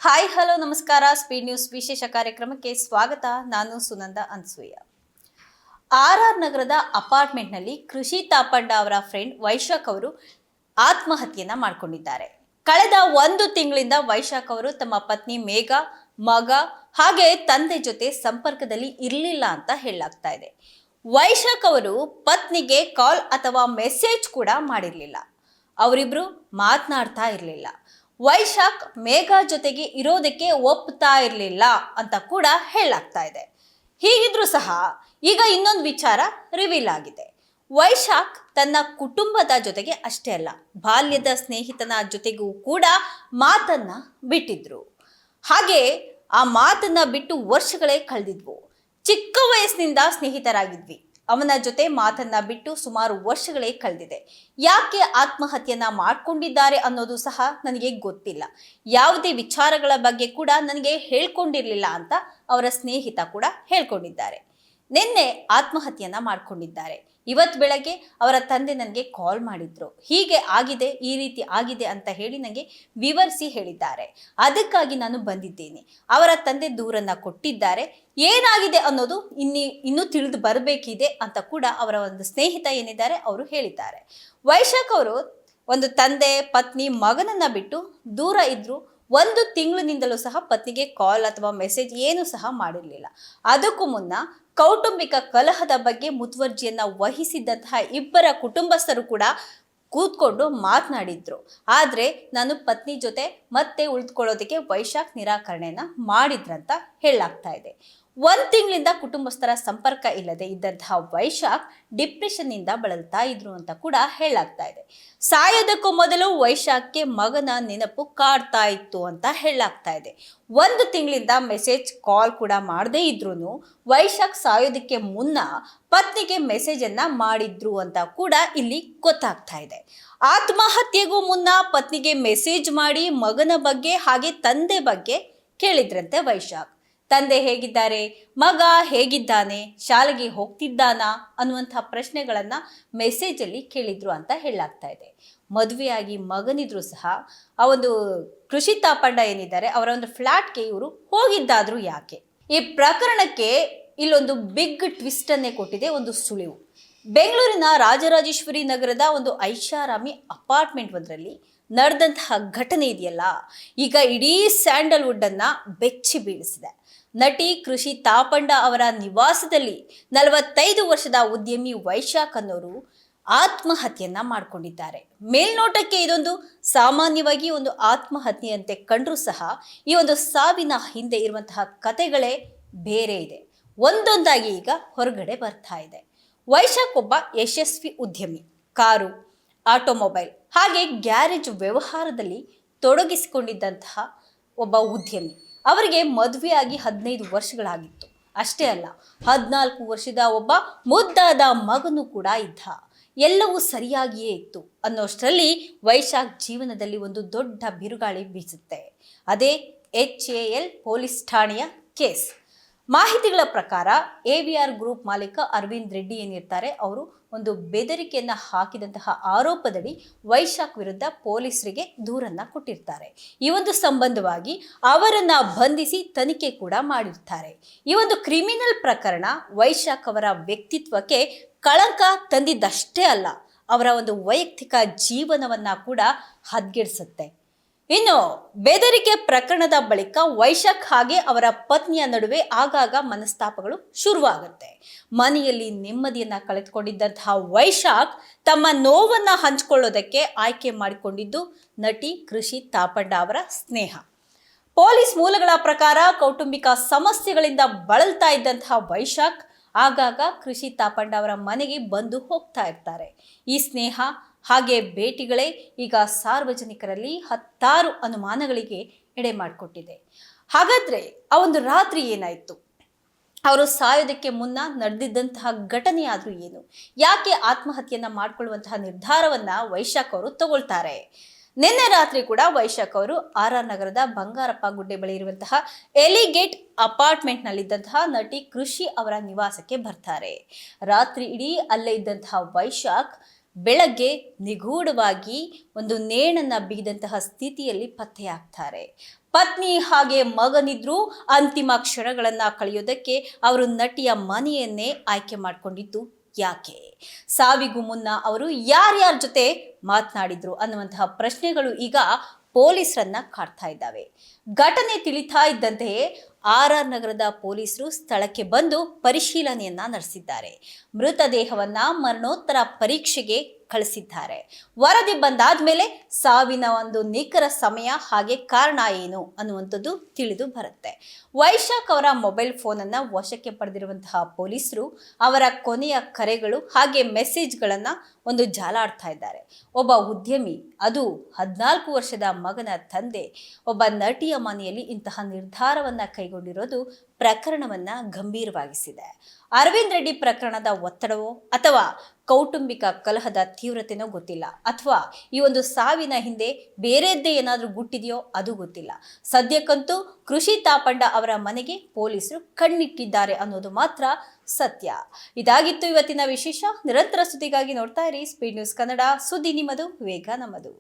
Hi hello ನಮಸ್ಕಾರ. Speed news ವಿಶೇಷ ಕಾರ್ಯಕ್ರಮಕ್ಕೆ ಸ್ವಾಗತ. ನಾನು ಸುನಂದ ಅನ್ಸೂಯ. ಆರ್ ನಗರದ ಅಪಾರ್ಟ್ಮೆಂಟ್ನಲ್ಲಿ ಕೃಷಿ ತಾಪಂಡ ಅವರ ಫ್ರೆಂಡ್ ವೈಶಾಖ್ ಅವರು ಆತ್ಮಹತ್ಯೆಯನ್ನ ಮಾಡಿಕೊಂಡಿದ್ದಾರೆ. ಕಳೆದ 1 ತಿಂಗಳಿಂದ ವೈಶಾಖ್ ಅವರು ತಮ್ಮ ಪತ್ನಿ ಮೇಘ, ಮಗ ಹಾಗೆ ತಂದೆ ಜೊತೆ ಸಂಪರ್ಕದಲ್ಲಿ ಇರಲಿಲ್ಲ ಅಂತ ಹೇಳಲಾಗ್ತಾ ಇದೆ. ವೈಶಾಖ್ ಅವರು ಪತ್ನಿಗೆ ಕಾಲ್ ಅಥವಾ ಮೆಸೇಜ್ ಕೂಡ ಮಾಡಿರಲಿಲ್ಲ. ಅವರಿಬ್ರು ಮಾತನಾಡ್ತಾ ಇರಲಿಲ್ಲ. ವೈಶಾಖ್ ಮೇಘ ಜೊತೆಗೆ ಇರೋದಕ್ಕೆ ಒಪ್ತಾ ಇರಲಿಲ್ಲ ಅಂತ ಕೂಡ ಹೇಳಲಾಗ್ತಾ ಇದೆ. ಹೀಗಿದ್ರೂ ಸಹ ಈಗ ಇನ್ನೊಂದು ವಿಚಾರ ರಿವೀಲ್ ಆಗಿದೆ. ವೈಶಾಖ್ ತನ್ನ ಕುಟುಂಬದ ಜೊತೆಗೆ ಅಷ್ಟೇ ಅಲ್ಲ, ಬಾಲ್ಯದ ಸ್ನೇಹಿತನ ಜೊತೆಗೂ ಕೂಡ ಮಾತನ್ನ ಬಿಟ್ಟಿದ್ರು. ಹಾಗೆ ಆ ಮಾತನ್ನ ಬಿಟ್ಟು ವರ್ಷಗಳೇ ಕಳೆದಿದ್ವು. ಚಿಕ್ಕ ವಯಸ್ಸಿನಿಂದ ಸ್ನೇಹಿತರಾಗಿದ್ವಿ, ಅವನ ಜೊತೆ ಮಾತನ್ನ ಬಿಟ್ಟು ಸುಮಾರು ವರ್ಷಗಳೇ ಕಳೆದಿದೆ. ಯಾಕೆ ಆತ್ಮಹತ್ಯೆಯನ್ನ ಮಾಡ್ಕೊಂಡಿದ್ದಾರೆ ಅನ್ನೋದು ಸಹ ನನಗೆ ಗೊತ್ತಿಲ್ಲ. ಯಾವುದೇ ವಿಚಾರಗಳ ಬಗ್ಗೆ ಕೂಡ ನನಗೆ ಹೇಳ್ಕೊಂಡಿರ್ಲಿಲ್ಲ ಅಂತ ಅವರ ಸ್ನೇಹಿತ ಕೂಡ ಹೇಳ್ಕೊಂಡಿದ್ದಾರೆ. ನಿನ್ನೆ ಆತ್ಮಹತ್ಯೆಯನ್ನ ಮಾಡ್ಕೊಂಡಿದ್ದಾರೆ. ಇವತ್ತು ಬೆಳಗ್ಗೆ ಅವರ ತಂದೆ ನನಗೆ ಕಾಲ್ ಮಾಡಿದ್ರು. ಹೀಗೆ ಆಗಿದೆ, ಈ ರೀತಿ ಆಗಿದೆ ಅಂತ ಹೇಳಿ ನನಗೆ ವಿವರಿಸಿ ಹೇಳಿದ್ದಾರೆ. ಅದಕ್ಕಾಗಿ ನಾನು ಬಂದಿದ್ದೇನೆ. ಅವರ ತಂದೆ ದೂರನ್ನ ಕೊಟ್ಟಿದ್ದಾರೆ. ಏನಾಗಿದೆ ಅನ್ನೋದು ಇನ್ನೂ ತಿಳಿದು ಬರಬೇಕಿದೆ ಅಂತ ಕೂಡ ಅವರ ಒಂದು ಸ್ನೇಹಿತ ಏನಿದ್ದಾರೆ ಅವರು ಹೇಳಿದ್ದಾರೆ. ವೈಶಾಖ್ ಅವರು ಒಂದು ತಂದೆ, ಪತ್ನಿ, ಮಗನನ್ನ ಬಿಟ್ಟು ದೂರ ಇದ್ರು. 1 ತಿಂಗಳಿನಿಂದಲೂ ಸಹ ಪತ್ನಿಗೆ ಕಾಲ್ ಅಥವಾ ಮೆಸೇಜ್ ಏನು ಸಹ ಮಾಡಿರಲಿಲ್ಲ. ಅದಕ್ಕೂ ಮುನ್ನ ಕೌಟುಂಬಿಕ ಕಲಹದ ಬಗ್ಗೆ ಮುತುವರ್ಜಿಯನ್ನ ವಹಿಸಿದ್ದಂತಹ ಇಬ್ಬರ ಕುಟುಂಬಸ್ಥರು ಕೂಡ ಕೂತ್ಕೊಂಡು ಮಾತನಾಡಿದ್ರು. ಆದ್ರೆ ನಾನು ಪತ್ನಿ ಜೊತೆ ಮತ್ತೆ ಉಳಿದುಕೊಳ್ಳೋದಕ್ಕೆ ವೈಶಾಖ್ ನಿರಾಕರಣೆಯನ್ನ ಮಾಡಿದ್ರಂತ ಹೇಳಲಾಗ್ತಾ ಇದೆ. 1 ತಿಂಗಳಿಂದ ಕುಟುಂಬಸ್ಥರ ಸಂಪರ್ಕ ಇಲ್ಲದೆ ಇದ್ದಂತಹ ವೈಶಾಖ್ ಡಿಪ್ರೆಷನ್ ನಿಂದ ಬಳಲ್ತಾ ಇದ್ರು ಅಂತ ಕೂಡ ಹೇಳಲಾಗ್ತಾ ಇದೆ. ಸಾಯೋದಕ್ಕೂ ಮೊದಲು ವೈಶಾಖ್ಗೆ ಮಗನ ನೆನಪು ಕಾಡ್ತಾ ಇತ್ತು ಅಂತ ಹೇಳಲಾಗ್ತಾ ಇದೆ. 1 ತಿಂಗಳಿಂದ ಮೆಸೇಜ್ ಕಾಲ್ ಕೂಡ ಮಾಡದೇ ಇದ್ರು ವೈಶಾಖ್ ಸಾಯೋದಕ್ಕೆ ಮುನ್ನ ಪತ್ನಿಗೆ ಮೆಸೇಜ್ ಅನ್ನ ಮಾಡಿದ್ರು ಅಂತ ಕೂಡ ಇಲ್ಲಿ ಗೊತ್ತಾಗ್ತಾ ಇದೆ. ಆತ್ಮಹತ್ಯೆಗೂ ಮುನ್ನ ಪತ್ನಿಗೆ ಮೆಸೇಜ್ ಮಾಡಿ ಮಗನ ಬಗ್ಗೆ ಹಾಗೆ ತಂದೆ ಬಗ್ಗೆ ಕೇಳಿದ್ರಂತೆ ವೈಶಾಖ್. ತಂದೆ ಹೇಗಿದ್ದಾರೆ, ಮಗ ಹೇಗಿದ್ದಾನೆ, ಶಾಲೆಗೆ ಹೋಗ್ತಿದ್ದಾನಾ ಅನ್ನುವಂಥ ಪ್ರಶ್ನೆಗಳನ್ನ ಮೆಸೇಜಲ್ಲಿ ಕೇಳಿದ್ರು ಅಂತ ಹೇಳಲಾಗ್ತಾ ಇದೆ. ಮದುವೆಯಾಗಿ ಮಗನಿದ್ರು ಸಹ ಆ ಒಂದು ಕೃಷಿ ತಾಪಂಡ ಏನಿದ್ದಾರೆ ಅವರ ಒಂದು ಫ್ಲಾಟ್ಗೆ ಇವರು ಹೋಗಿದ್ದಾದ್ರು ಯಾಕೆ? ಈ ಪ್ರಕರಣಕ್ಕೆ ಇಲ್ಲೊಂದು ಬಿಗ್ ಟ್ವಿಸ್ಟ್ ಅನ್ನೇ ಕೊಟ್ಟಿದೆ ಒಂದು ಸುಳಿವು. ಬೆಂಗಳೂರಿನ ರಾಜರಾಜೇಶ್ವರಿ ನಗರದ ಒಂದು ಐಷಾರಾಮಿ ಅಪಾರ್ಟ್ಮೆಂಟ್ ಒಂದರಲ್ಲಿ ನಡೆದಂತಹ ಘಟನೆ ಇದೆಯಲ್ಲ, ಈಗ ಇಡೀ ಸ್ಯಾಂಡಲ್ವುಡ್ ಅನ್ನ ಬೆಚ್ಚಿ ಬೀಳಿಸಿದೆ. ನಟಿ ಕೃಷಿ ತಾಪಂಡ ಅವರ ನಿವಾಸದಲ್ಲಿ 45 ವರ್ಷದ ಉದ್ಯಮಿ ವೈಶಾಖ್ ಅನ್ನೋರು ಆತ್ಮಹತ್ಯೆಯನ್ನ ಮಾಡ್ಕೊಂಡಿದ್ದಾರೆ. ಮೇಲ್ನೋಟಕ್ಕೆ ಇದೊಂದು ಸಾಮಾನ್ಯವಾಗಿ ಒಂದು ಆತ್ಮಹತ್ಯೆಯಂತೆ ಕಂಡ್ರೂ ಸಹ ಈ ಒಂದು ಸಾವಿನ ಹಿಂದೆ ಇರುವಂತಹ ಕಥೆಗಳೇ ಬೇರೆ ಇದೆ. ಒಂದೊಂದಾಗಿ ಈಗ ಹೊರಗಡೆ ಬರ್ತಾ ಇದೆ. ವೈಶಾಖ್ ಒಬ್ಬ ಯಶಸ್ವಿ ಉದ್ಯಮಿ. ಕಾರು, ಆಟೋಮೊಬೈಲ್ ಹಾಗೆ ಗ್ಯಾರೇಜ್ ವ್ಯವಹಾರದಲ್ಲಿ ತೊಡಗಿಸಿಕೊಂಡಿದ್ದಂತಹ ಒಬ್ಬ ಉದ್ಯಮಿ. ಅವರಿಗೆ ಮದುವೆಯಾಗಿ 15 ವರ್ಷಗಳಾಗಿತ್ತು. ಅಷ್ಟೇ ಅಲ್ಲ, 14 ವರ್ಷದ ಒಬ್ಬ ಮುದ್ದಾದ ಮಗನು ಕೂಡ ಇದ್ದ. ಎಲ್ಲವೂ ಸರಿಯಾಗಿಯೇ ಇತ್ತು ಅನ್ನೋಷ್ಟರಲ್ಲಿ ವೈಶಾಖ್ ಜೀವನದಲ್ಲಿ ಒಂದು ದೊಡ್ಡ ಬಿರುಗಾಳಿ ಬೀಸುತ್ತೆ. ಅದೇ HAL ಪೊಲೀಸ್ ಠಾಣೆಯ ಕೇಸ್. ಮಾಹಿತಿಗಳ ಪ್ರಕಾರ AVR ಗ್ರೂಪ್ ಮಾಲೀಕ ಅರವಿಂದ್ ರೆಡ್ಡಿ ಏನಿರ್ತಾರೆ ಅವರು ಒಂದು ಬೆದರಿಕೆಯನ್ನ ಹಾಕಿದಂತಹ ಆರೋಪದಡಿ ವೈಶಾಖ್ ವಿರುದ್ಧ ಪೊಲೀಸರಿಗೆ ದೂರನ್ನ ಕೊಟ್ಟಿರ್ತಾರೆ. ಈ ಒಂದು ಸಂಬಂಧವಾಗಿ ಅವರನ್ನ ಬಂಧಿಸಿ ತನಿಖೆ ಕೂಡ ಮಾಡಿರ್ತಾರೆ. ಈ ಒಂದು ಕ್ರಿಮಿನಲ್ ಪ್ರಕರಣ ವೈಶಾಖ್ ಅವರ ವ್ಯಕ್ತಿತ್ವಕ್ಕೆ ಕಳಂಕ ತಂದಿದ್ದಷ್ಟೇ ಅಲ್ಲ, ಅವರ ಒಂದು ವೈಯಕ್ತಿಕ ಜೀವನವನ್ನ ಕೂಡ ಹದ್ಗೆಡಿಸುತ್ತೆ. ಇನ್ನು ಬೆದರಿಕೆ ಪ್ರಕರಣದ ಬಳಿಕ ವೈಶಾಖ್ ಹಾಗೆ ಅವರ ಪತ್ನಿಯ ನಡುವೆ ಆಗಾಗ ಮನಸ್ತಾಪಗಳು ಶುರುವಾಗುತ್ತೆ. ಮನೆಯಲ್ಲಿ ನೆಮ್ಮದಿಯನ್ನ ಕಳೆದುಕೊಂಡಿದ್ದಂತಹ ವೈಶಾಖ್ ತಮ್ಮ ನೋವನ್ನ ಹಂಚಿಕೊಳ್ಳೋದಕ್ಕೆ ಆಯ್ಕೆ ಮಾಡಿಕೊಂಡಿದ್ದು ನಟಿ ಕೃಷಿ ತಾಪಂಡ ಅವರ ಸ್ನೇಹ. ಪೊಲೀಸ್ ಮೂಲಗಳ ಪ್ರಕಾರ ಕೌಟುಂಬಿಕ ಸಮಸ್ಯೆಗಳಿಂದ ಬಳಲ್ತಾ ಇದ್ದಂತಹ ವೈಶಾಖ್ ಆಗಾಗ ಕೃಷಿ ತಾಪಂಡ ಅವರ ಮನೆಗೆ ಬಂದು ಹೋಗ್ತಾ ಇರ್ತಾರೆ. ಈ ಸ್ನೇಹ ಹಾಗೆ ಭೇಟಿಗಳೇ ಈಗ ಸಾರ್ವಜನಿಕರಲ್ಲಿ ಹತ್ತಾರು ಅನುಮಾನಗಳಿಗೆ ಎಡೆ ಮಾಡಿಕೊಟ್ಟಿದೆ. ಹಾಗಾದ್ರೆ ಆ ಒಂದು ರಾತ್ರಿ ಏನಾಯ್ತು? ಅವರು ಸಾಯೋದಕ್ಕೆ ಮುನ್ನ ನಡೆದಿದ್ದಂತಹ ಘಟನೆ ಆದ್ರೂ ಏನು? ಯಾಕೆ ಆತ್ಮಹತ್ಯೆಯನ್ನ ಮಾಡ್ಕೊಳ್ಳುವಂತಹ ನಿರ್ಧಾರವನ್ನ ವೈಶಾಖ್ ಅವರು ತಗೊಳ್ತಾರೆ? ನಿನ್ನೆ ರಾತ್ರಿ ಕೂಡ ವೈಶಾಖ್ ಅವರು RR ನಗರದ ಬಂಗಾರಪ್ಪ ಗುಡ್ಡೆ ಬಳಿ ಇರುವಂತಹ ಎಲಿಗೇಟ್ ಅಪಾರ್ಟ್ಮೆಂಟ್ ನಲ್ಲಿದ್ದಂತಹ ನಟಿ ಕೃಷಿ ಅವರ ನಿವಾಸಕ್ಕೆ ಬರ್ತಾರೆ. ರಾತ್ರಿ ಇಡೀ ಅಲ್ಲೇ ಇದ್ದಂತಹ ವೈಶಾಖ್ ಬೆಳಗ್ಗೆ ನಿಗೂಢವಾಗಿ ಒಂದು ನೇಣನ್ನ ಬಿಗಿದಂತಹ ಸ್ಥಿತಿಯಲ್ಲಿ ಪತ್ತೆಯಾಗ್ತಾರೆ. ಪತ್ನಿ ಹಾಗೆ ಮಗನಿದ್ರೂ ಅಂತಿಮ ಕ್ಷಣಗಳನ್ನ ಕಳೆಯೋದಕ್ಕೆ ಅವರು ನಟಿಯ ಮನೆಯನ್ನೇ ಆಯ್ಕೆ ಮಾಡಿಕೊಂಡಿದ್ದು ಯಾಕೆ? ಸಾವಿಗೂ ಮುನ್ನ ಅವರು ಯಾರ್ಯಾರ ಜೊತೆ ಮಾತನಾಡಿದ್ರು ಅನ್ನುವಂತಹ ಪ್ರಶ್ನೆಗಳು ಈಗ ಪೊಲೀಸರನ್ನ ಕಾಡ್ತಾ ಇದ್ದಾವೆ. ಘಟನೆ ತಿಳಿತಾ ಇದ್ದಂತೆಯೇ ನಗರದ ಪೊಲೀಸರು ಸ್ಥಳಕ್ಕೆ ಬಂದು ಪರಿಶೀಲನೆಯನ್ನ ನಡೆಸಿದ್ದಾರೆ. ಮೃತದೇಹವನ್ನ ಮರಣೋತ್ತರ ಪರೀಕ್ಷೆಗೆ ಕಳಿಸಿದ್ದಾರೆ. ವರದಿ ಬಂದಾದ್ಮೇಲೆ ಸಾವಿನ ಒಂದು ನಿಖರ ಸಮಯ ಹಾಗೆ ಕಾರಣ ಏನು ಅನ್ನುವಂಥದ್ದು ತಿಳಿದು ಬರುತ್ತೆ. ವೈಶಾಖ್ ಅವರ ಮೊಬೈಲ್ ಫೋನ್ ಅನ್ನ ವಶಕ್ಕೆ ಪಡೆದಿರುವಂತಹ ಪೊಲೀಸರು ಅವರ ಕೊನೆಯ ಕರೆಗಳು ಹಾಗೆ ಮೆಸೇಜ್ಗಳನ್ನ ಒಂದು ಜಾಲಾಡ್ತಾ ಇದ್ದಾರೆ. ಒಬ್ಬ ಉದ್ಯಮಿ, ಅದು 14 ವರ್ಷದ ಮಗನ ತಂದೆ, ಒಬ್ಬ ನಟಿಯ ಮನೆಯಲ್ಲಿ ಇಂತಹ ನಿರ್ಧಾರವನ್ನ ಕೈಗೊಂಡಿರೋದು ಪ್ರಕರಣವನ್ನ ಗಂಭೀರವಾಗಿಸಿದೆ. ಅರವಿಂದ್ ರೆಡ್ಡಿ ಪ್ರಕರಣದ ಒತ್ತಡವೋ ಅಥವಾ ಕೌಟುಂಬಿಕ ಕಲಹದ ತೀವ್ರತೆನೋ ಗೊತ್ತಿಲ್ಲ, ಅಥವಾ ಈ ಒಂದು ಸಾವಿನ ಹಿಂದೆ ಬೇರೆದ್ದೇ ಏನಾದರೂ ಗುಟ್ಟಿದೆಯೋ ಅದು ಗೊತ್ತಿಲ್ಲ. ಸದ್ಯಕ್ಕಂತೂ ಕೃಷಿ ತಾಪಂಡ ಅವರ ಮನೆಗೆ ಪೊಲೀಸರು ಕಣ್ಣಿಟ್ಟಿದ್ದಾರೆ ಅನ್ನೋದು ಮಾತ್ರ ಸತ್ಯ. ಇದಾಗಿತ್ತು ಇವತ್ತಿನ ವಿಶೇಷ. ನಿರಂತರ ಸುದ್ದಿಗಾಗಿ ನೋಡ್ತಾ ಇರಿ ಸ್ಪೀಡ್ ನ್ಯೂಸ್ ಕನ್ನಡ. ಸುದ್ದಿ ನಿಮ್ಮದು, ವೇಗ ನಮ್ಮದು.